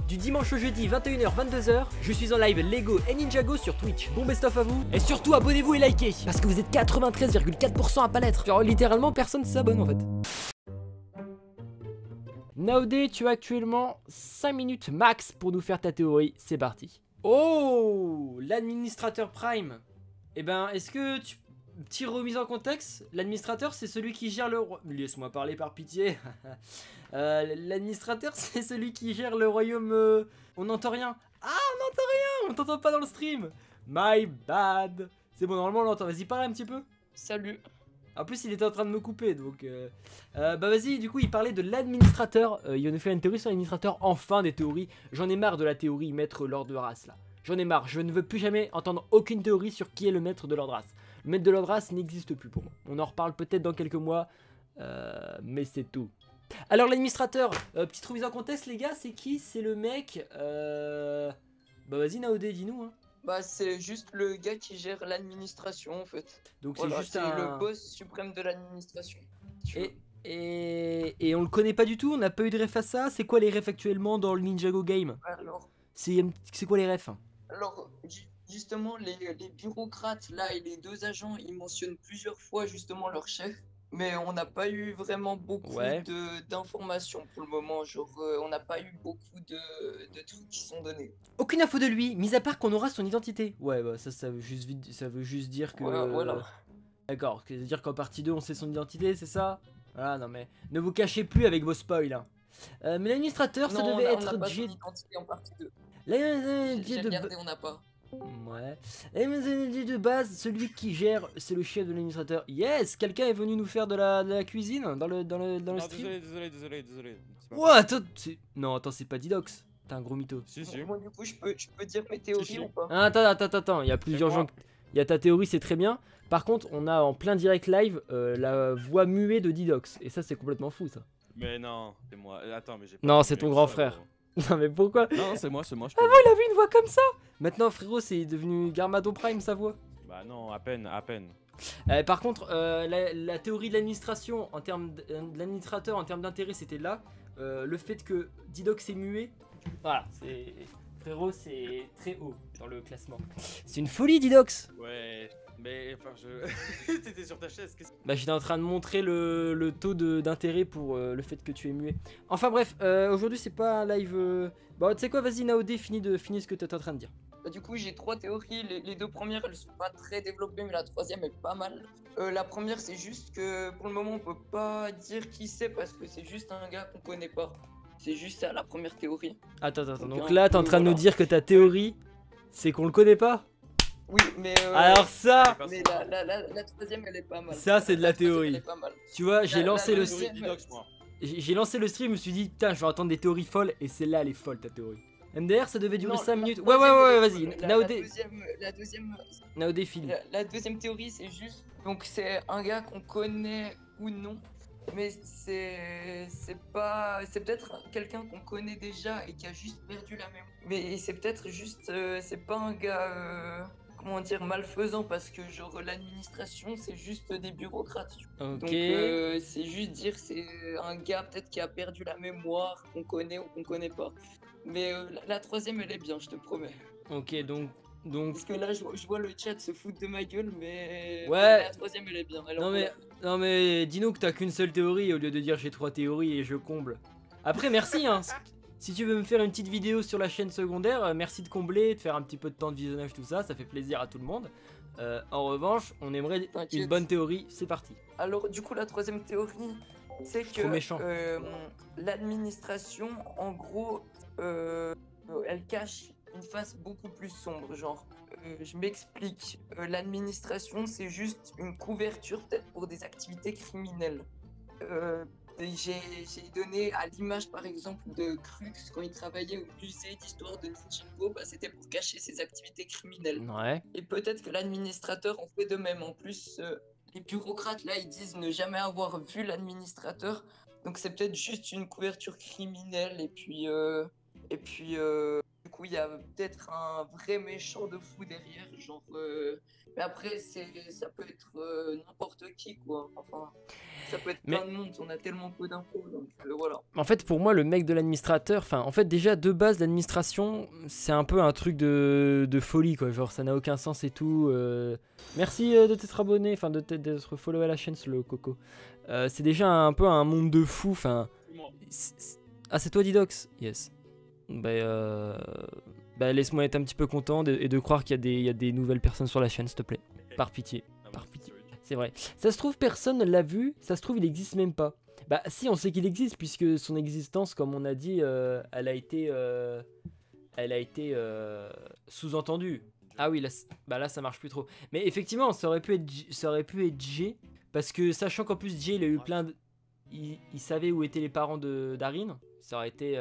du dimanche au jeudi 21h 22h, je suis en live Lego et Ninjago sur Twitch. Bon best of à vous et surtout abonnez-vous et likez parce que vous êtes 93,4% à pas l'être. Genre littéralement personne s'abonne en fait. Naodé, tu as actuellement 5 minutes max pour nous faire ta théorie, c'est parti. Oh, l'administrateur Prime. Eh ben, est-ce que tu... Petite remise en contexte, l'administrateur c'est celui qui gère le... Laisse-moi parler par pitié. L'administrateur c'est celui qui gère le royaume... On n'entend rien. Ah, on n'entend rien, on t'entend pas dans le stream. My bad. C'est bon, normalement on l'entend, vas-y parle un petit peu. Salut. En plus il était en train de me couper donc bah vas-y, du coup il parlait de l'administrateur, il nous fait une théorie sur l'administrateur, enfin des théories. J'en ai marre de la théorie maître Lord de race là. J'en ai marre, je ne veux plus jamais entendre aucune théorie sur qui est le maître de Lord race. Le maître de Lord race n'existe plus pour moi. On en reparle peut-être dans quelques mois, mais c'est tout. Alors l'administrateur, petite remise en contexte les gars, c'est qui? C'est le mec, bah vas-y Naodé, dis-nous hein. Bah c'est juste le gars qui gère l'administration en fait. Donc Voilà, c'est juste le boss suprême de l'administration. Et on le connaît pas du tout, on n'a pas eu de ref à ça. C'est quoi les refs actuellement dans le Ninjago game? Alors, c'est quoi les refs? alors justement les bureaucrates là et les deux agents ils mentionnent plusieurs fois justement leur chef. Mais on n'a pas eu vraiment beaucoup d'informations pour le moment, genre on n'a pas eu beaucoup de trucs qui sont donnés. Aucune info de lui, mis à part qu'on aura son identité. Ouais bah ça veut juste dire que... Voilà. D'accord, ça veut dire qu'en partie 2 on sait son identité, c'est ça? Voilà, non mais ne vous cachez plus avec vos spoils hein. Mais l'administrateur ça devait être... on n'a pas son identité en partie 2. J'ai regardé, on n'a pas. Ouais. Et de base, celui qui gère, c'est le chef de l'administrateur. Yes, quelqu'un est venu nous faire de la cuisine dans le stream. Désolé. What? Non, attends, c'est pas Didox. T'es un gros mytho. Si. Moi du coup, je peux dire mes théories ou pas? Attends, il y a plusieurs gens. Il y a ta théorie, c'est très bien. Par contre, on a en plein direct live la voix muée de Didox. Et ça, c'est complètement fou, ça. Mais non, c'est moi. Attends, mais j'ai pas... Non, c'est ton grand frère. Non, mais pourquoi? Non, c'est moi. Avant, il avait une voix comme ça. Maintenant, frérot, c'est devenu Garmadon Prime, sa voix. Bah non, à peine. Par contre, la théorie de l'administration, en termes de l'administrateur, en termes d'intérêt, c'était là. Le fait que Didox est muet, voilà, c'est... Frérot, c'est très haut dans le classement. C'est une folie, Didox. Ouais, mais enfin, T'étais sur ta chaise, qu'est-ce que... Bah, j'étais en train de montrer le taux d'intérêt pour le fait que tu es muet. Enfin bref, aujourd'hui, c'est pas un live... Bah, tu sais quoi, vas-y, Naodé, finis ce que t'es en train de dire. Bah, du coup, j'ai 3 théories. Les 2 premières, elles sont pas très développées, mais la 3e est pas mal. La première, c'est juste que pour le moment, on peut pas dire qui c'est parce que c'est juste un gars qu'on connaît pas. C'est juste ça, la première théorie. Attends. Donc là, t'es en train de nous dire que ta théorie, c'est qu'on le connaît pas? Oui, mais... Alors ça... Mais la 3e, elle est pas mal. Ça, c'est de la théorie. Tu vois, j'ai lancé le stream. J'ai lancé le stream, je me suis dit, putain, je vais entendre des théories folles, et celle-là, elle est folle, ta théorie. MDR, ça devait durer 5 minutes. Ouais, vas-y. Naodé. Naodé, file. La deuxième théorie, c'est juste. Donc, c'est un gars qu'on connaît ou non. Mais c'est peut-être quelqu'un qu'on connaît déjà et qui a juste perdu la mémoire. Mais c'est peut-être juste. C'est pas un gars. Comment dire, malfaisant parce que genre l'administration c'est juste des bureaucrates. Okay. Donc c'est juste dire c'est un gars peut-être qui a perdu la mémoire, qu'on connaît ou qu'on connaît pas. Mais la 3e elle est bien, je te promets. Ok, donc... Parce que là je vois le chat se foutre de ma gueule, mais ouais. La 3e elle est bien. Non mais dis-nous que t'as qu'une seule théorie au lieu de dire j'ai 3 théories et je comble. Après merci hein. Si tu veux me faire une petite vidéo sur la chaîne secondaire, merci de combler, de faire un petit peu de temps de visionnage, tout ça, ça fait plaisir à tout le monde. En revanche, on aimerait une bonne théorie, c'est parti. Alors du coup la 3e théorie, c'est que l'administration, en gros, elle cache une face beaucoup plus sombre, genre. Je m'explique, l'administration c'est juste une couverture peut-être pour des activités criminelles. J'ai donné à l'image par exemple de Crux quand il travaillait au musée d'histoire de Ninjago, bah, c'était pour cacher ses activités criminelles. Ouais. Et peut-être que l'administrateur en fait de même. En plus, les bureaucrates là ils disent ne jamais avoir vu l'administrateur, donc c'est peut-être juste une couverture criminelle et puis du coup il y a peut-être un vrai méchant de fou derrière, genre. Mais après, ça peut être n'importe qui, quoi. Enfin, ça peut être Mais- plein de monde, on a tellement peu d'infos, donc voilà. En fait, pour moi, le mec de l'administrateur, enfin, en fait, déjà de base, l'administration, c'est un peu un truc de folie, quoi. Genre, ça n'a aucun sens et tout. Merci de t'être abonné, enfin, d'être follow à la chaîne, le coco. C'est déjà un peu un monde de fou, enfin. Moi. Ah, c'est toi, Didox? Yes. Bah, laisse-moi être un petit peu content et de croire qu'il y a des nouvelles personnes sur la chaîne, s'il te plaît. Par pitié. Ah, Par moi, pitié. ça veut dire- C'est vrai. Ça se trouve, personne ne l'a vu. Ça se trouve, il existe même pas. Bah, si, on sait qu'il existe, puisque son existence, comme on a dit, elle a été sous-entendue. Ah oui, là, bah là, ça marche plus trop. Mais effectivement, ça aurait pu être Jay, parce que sachant qu'en plus, Jay, il a eu plein de. Il savait où étaient les parents d'Arin. Ça aurait été. Mais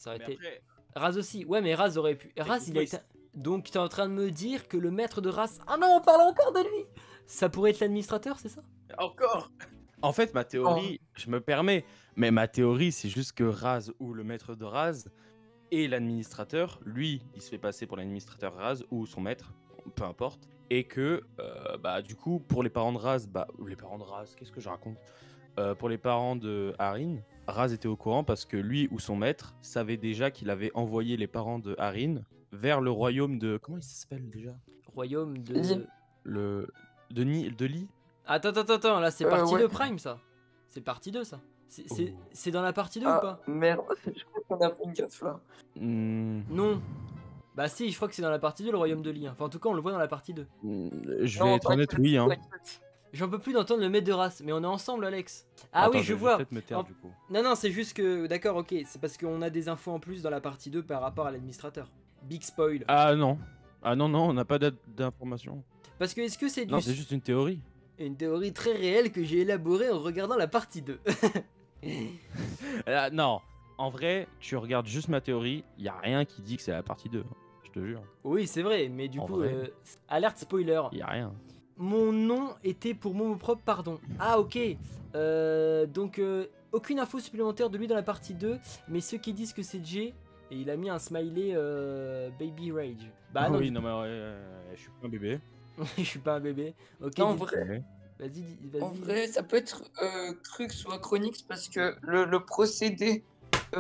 après, Raz aussi. Ouais, mais Raz aurait pu. Raz, il a été. Techniquement, Donc, tu es en train de me dire que le maître de Raz. Ah non, on parle encore de lui! Ça pourrait être l'administrateur, c'est ça? encore. En fait, ma théorie, je me permets, mais ma théorie, c'est juste que Raz ou le maître de Raz et l'administrateur, lui, il se fait passer pour l'administrateur Raz ou son maître, peu importe, et que, bah, du coup, pour les parents de Raz, qu'est-ce que je raconte? Pour les parents de Harin, Raz était au courant parce que lui ou son maître savait déjà qu'il avait envoyé les parents de Harin vers le royaume de. Comment il s'appelle déjà? Royaume de. Lee. De Lee. Attends, là c'est partie ouais. 2 Prime ça. C'est partie 2 ça. C'est dans la partie 2 ou Ah, pas? merde, je crois qu'on a pris une gaffe là. Non. Bah si, je crois que c'est dans la partie 2 le royaume de Lee. Enfin en tout cas on le voit dans la partie 2. Je Non, vais être honnête, t'inquiète, oui. Hein. t'inquiète. J'en peux plus d'entendre le maître de race, mais on est ensemble Alex. Ah Attends, oui, je vais vois. peut-être me taire En- du coup. Non, c'est juste que. D'accord, ok. C'est parce qu'on a des infos en plus dans la partie 2 par rapport à l'administrateur. Big spoil. Ah non. Ah non, on n'a pas d'informations. Parce que est-ce que c'est Non, c'est juste une théorie. une théorie très réelle que j'ai élaborée en regardant la partie 2? Non, en vrai, tu regardes juste ma théorie, il y a rien qui dit que c'est la partie 2. Je te jure, Oui, c'est vrai, mais du En coup, vrai. alerte spoiler. il y a rien. Mon nom était pour mon propre pardon. Ah, ok. Donc, aucune info supplémentaire de lui dans la partie 2, mais ceux qui disent que c'est Jay, et il a mis un smiley Baby Rage. Bah non, oui, non, mais je suis pas un bébé. je suis pas un bébé. Ok, Non, en vrai, Ouais. vas-y. en vrai, ça peut être Crux ou Acronix parce que le procédé.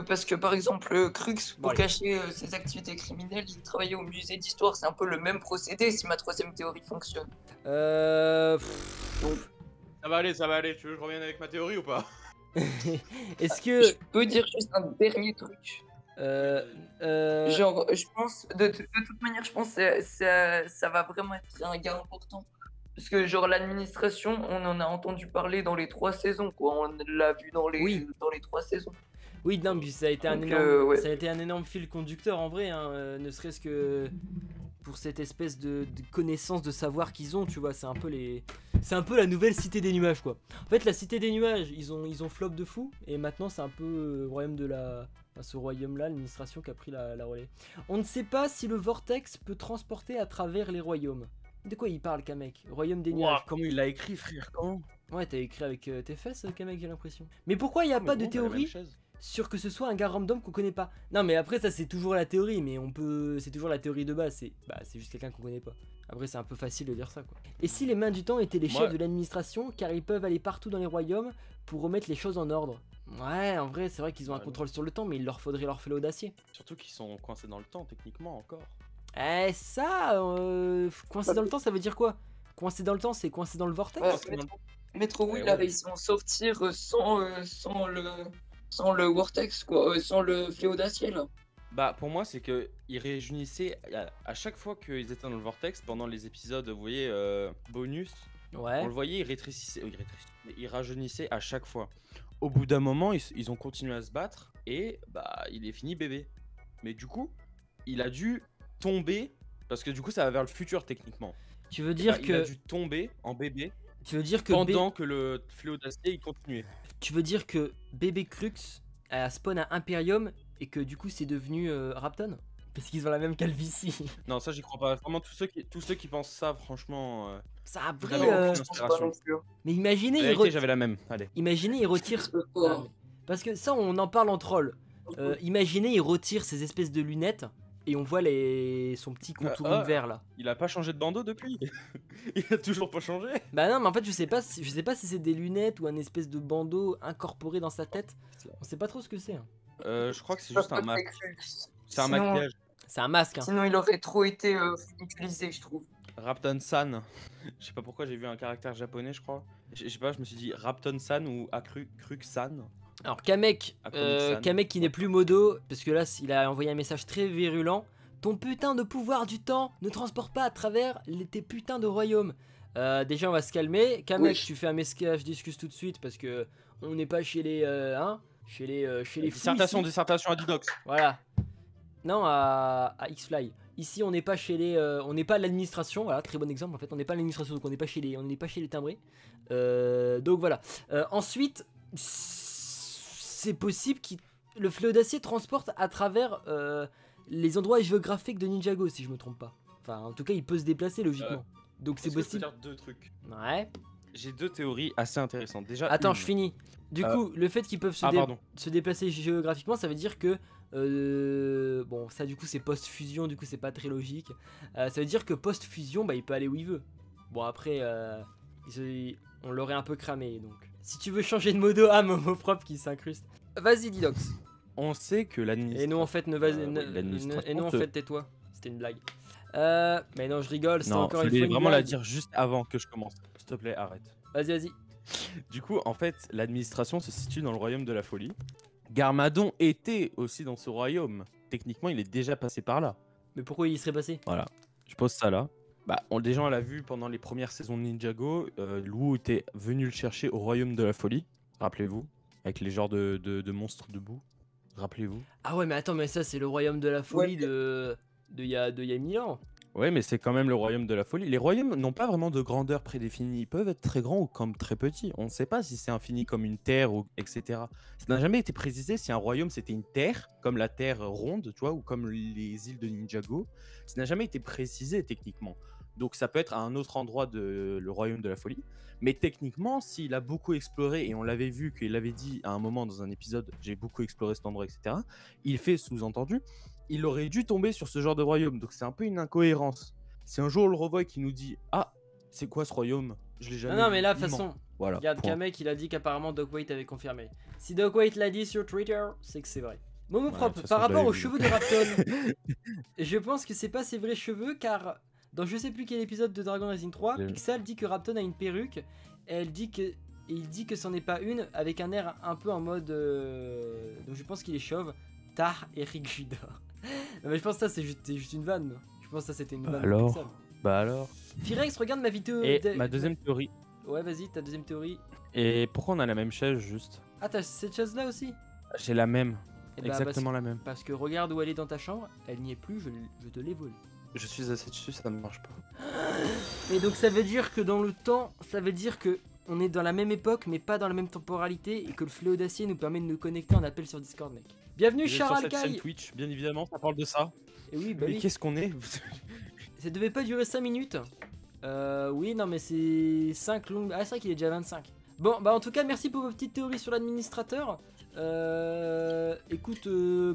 Parce que par exemple, Crux, pour Bon, allez. cacher ses activités criminelles, il travaillait au musée d'histoire. C'est un peu le même procédé si ma troisième théorie fonctionne. pff, Ça va aller, tu veux que je revienne avec ma théorie ou pas? Est-ce que. Je peux dire juste un dernier truc. Genre, je pense, de toute manière, je pense que ça va vraiment être un gars important. Parce que, genre, l'administration, on en a entendu parler dans les 3 saisons, quoi. On l'a vu dans Oui. les 3 saisons. Oui, non, puis ça a été un Donc, énorme, ouais. ça a été un énorme fil conducteur en vrai, hein, ne serait-ce que pour cette espèce de connaissance, de savoir qu'ils ont, tu vois, c'est un peu la nouvelle cité des nuages, quoi. En fait, la cité des nuages, ils ont flop de fou, et maintenant c'est un peu royaume de la, enfin, ce royaume-là, l'administration qui a pris la relais. On ne sait pas si le vortex peut transporter à travers les royaumes. De quoi il parle, Kamek? Royaume des nuages. Comment il l'a écrit, frère? Comment? Ouais, t'as écrit avec tes fesses, Kamek, j'ai l'impression. Mais pourquoi il n'y a pas de théorie sur que ce soit un gars random qu'on connaît pas? Non, mais après ça c'est toujours la théorie, mais c'est toujours la théorie de base, c'est juste quelqu'un qu'on connaît pas. Après c'est un peu facile de dire ça, quoi. Et si les mains du temps étaient les Moi- chefs de l'administration, car ils peuvent aller partout dans les royaumes pour remettre les choses en ordre? Ouais, en vrai c'est vrai qu'ils ont un Ouais, contrôle sur le temps, mais il leur faudrait leur fléau d'acier. Surtout qu'ils sont coincés dans le temps, techniquement, encore. Eh ça, coincé dans le temps ça veut dire quoi? Coincé dans le temps c'est coincé dans le vortex? Ouais, Metro Will Ouais, a ouais. réussi à en sortir sans le Vortex, quoi. Sans le fléau d'acier, là. Bah, pour moi, c'est que ils réunissaient à chaque fois qu'ils étaient dans le vortex pendant les épisodes, vous voyez, bonus. Ouais. On le voyait, il rétrécissait, mais il rajeunissait à chaque fois. Au bout d'un moment, ils ont continué à se battre et bah, il est fini bébé. Mais du coup, il a dû tomber parce que du coup, ça va vers le futur techniquement. Tu veux Et dire bah, il a que dû tomber en bébé tu veux dire que pendant que le fléau d'acier il continuait. tu veux dire que bébé Crux a spawn à Imperium et que du coup c'est devenu Rapton? Parce qu'ils ont la même calvitie. Non, ça j'y crois pas. Vraiment, tous ceux qui pensent ça, franchement. Ça a Vous pris. avez aucune Je pense pas inspiration. non plus. Mais imaginez, En il vérité, j'avais la même. Allez. imaginez, il retire. Je peux pas. Parce que ça, on en parle en troll. Imaginez, il retire ces espèces de lunettes et on voit son petit contour vert là. Il a pas changé de bandeau depuis. Il a toujours pas changé. Bah non, mais en fait, je sais pas si c'est des lunettes ou un espèce de bandeau incorporé dans sa tête. On sait pas trop ce que c'est. Hein. Je crois que c'est juste un masque. C'est un Sinon- maquillage. C'est un masque. Hein. Sinon, il aurait trop été utilisé, je trouve. Rapton-san. Je sais pas pourquoi j'ai vu un caractère japonais, je crois. Je sais pas, je me suis dit Rapton-san ou Akruk-san. Alors Kamek, Kamek-san. Kamek qui n'est plus modo, parce que là, il a envoyé un message très virulent. Ton putain de pouvoir du temps ne transporte pas à travers tes putains de royaumes. Déjà, on va se calmer. Kamek, Oui. tu fais un message d'excuse tout de suite parce que on n'est pas chez les, chez les fous Dissertation ici. à Didox. Voilà. Non, à X-Fly. Ici, on n'est pas chez les, on n'est pas à l'administration. Voilà, très bon exemple. En fait, on n'est pas à l'administration, donc on n'est pas chez les timbrés. Donc voilà. Ensuite, c'est possible que le flot d'acier transporte à travers les endroits géographiques de Ninjago, si je me trompe pas. Enfin, en tout cas, il peut se déplacer logiquement. Donc c'est Est-ce que je peux possible. dire deux trucs? Ouais. J'ai deux théories assez intéressantes. Déjà, Attends, une. je finis. Du coup, le fait qu'ils peuvent Ah, pardon. se déplacer géographiquement, ça veut dire que bon, ça du coup c'est post-fusion, du coup c'est pas très logique. Ça veut dire que post-fusion, bah il peut aller où il veut. Bon après, on l'aurait un peu cramé donc. Si tu veux changer de modo, Momo propre qui s'incruste. Vas-y Didox. On sait que l'administration. Et nous en fait, l'administration et nous en te- fait tais-toi. C'était une blague. Mais non, je rigole. C'est Non, encore je une fois voulais une vraiment la blague. dire juste avant que je commence. S'il te plaît, arrête. Vas-y. Du coup, en fait, l'administration se situe dans le royaume de la folie. Garmadon était aussi dans ce royaume. Techniquement, il est déjà passé par là. Mais pourquoi il y serait passé? Voilà. Je pose ça là. Bah, déjà, on l'a vu pendant les premières saisons de Ninjago. Lou était venu le chercher au royaume de la folie. Rappelez-vous. Avec les genres de monstres debout. Rappelez-vous. Ah ouais, mais attends, mais ça c'est le royaume de la folie de il y a 1000 ans. Ouais, mais c'est quand même le royaume de la folie. Les royaumes n'ont pas vraiment de grandeur prédéfinie. Ils peuvent être très grands ou comme très petits. On ne sait pas si c'est infini comme une terre, ou etc. Ça n'a jamais été précisé si un royaume c'était une terre, comme la terre ronde, tu vois, ou comme les îles de Ninjago. Ça n'a jamais été précisé techniquement. Donc ça peut être à un autre endroit de le royaume de la folie. Mais techniquement, s'il a beaucoup exploré, et on l'avait vu qu'il l'avait dit à un moment dans un épisode, j'ai beaucoup exploré cet endroit, etc. Il fait sous-entendu, il aurait dû tomber sur ce genre de royaume. Donc c'est un peu une incohérence. Si un jour on le revoit et qu'il nous dit « Ah, c'est quoi ce royaume? Je l'ai jamais Non, vu. mais là, de Il toute ment. façon, Voilà. regarde, point. Kamek, il a dit qu'apparemment Doc White avait confirmé. Si Doc White l'a dit sur Twitter, c'est que c'est vrai. Momo Ouais, de propre, toute par façon, je rapport l'avais aux vu, cheveux donc. de Rapton, je pense que c'est pas ses vrais cheveux car dans je sais plus quel épisode de Dragon Rising 3, Je- Pixel dit que Rapton a une perruque et il dit que c'en est pas une avec un air un peu en mode. Donc je pense qu'il est chauve. Tar Eric Judor. Non, mais je pense que ça c'est juste une vanne. Je pense que ça c'était une vanne. de alors Pixel. Bah alors. Firex, regarde ma vidéo. Et ma deuxième théorie. Ouais, vas-y, ta deuxième théorie. Et pourquoi on a la même chaise juste? Ah, t'as cette chaise là aussi? J'ai la même. Eh bah, Exactement la même. parce que regarde où elle est dans ta chambre, elle n'y est plus, je te l'ai volée. Je suis assis dessus, ça ne marche pas. Et donc ça veut dire que dans le temps, ça veut dire que on est dans la même époque mais pas dans la même temporalité et que le fléau d'acier nous permet de nous connecter en appel sur Discord, mec. Bienvenue Vous êtes sur Charles cette chaîne Alcaï. Twitch, bien évidemment, ça parle de ça. Et oui, bah Mais oui. qu'est-ce qu'on est? Ça devait pas durer 5 minutes. Oui, non mais c'est 5 longues. Ah, c'est vrai qu'il est déjà 25. Bon, bah en tout cas, merci pour vos petites théories sur l'administrateur. Écoute,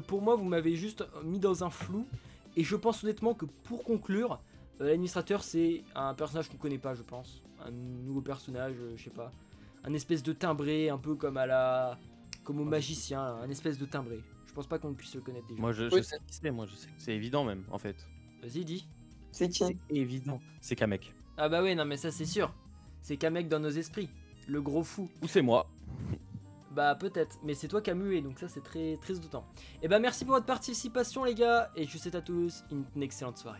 pour moi, vous m'avez juste mis dans un flou. Et je pense honnêtement que pour conclure, l'administrateur c'est un personnage qu'on connaît pas, je pense. Un nouveau personnage, je sais pas. Un espèce de timbré, un peu comme comme au magicien, un espèce de timbré. Je pense pas qu'on puisse le connaître déjà. Moi je Oui. sais qui c'est, moi je sais. C'est évident même en fait. Vas-y, dis. C'est qui? Évident. C'est Kamek. Ah bah ouais, non mais ça c'est sûr. C'est Kamek dans nos esprits. Le gros fou. Ou c'est moi. Bah peut-être, mais c'est toi qui as mué, donc ça c'est très très autant. Et bah merci pour votre participation les gars, et je vous souhaite à tous une excellente soirée.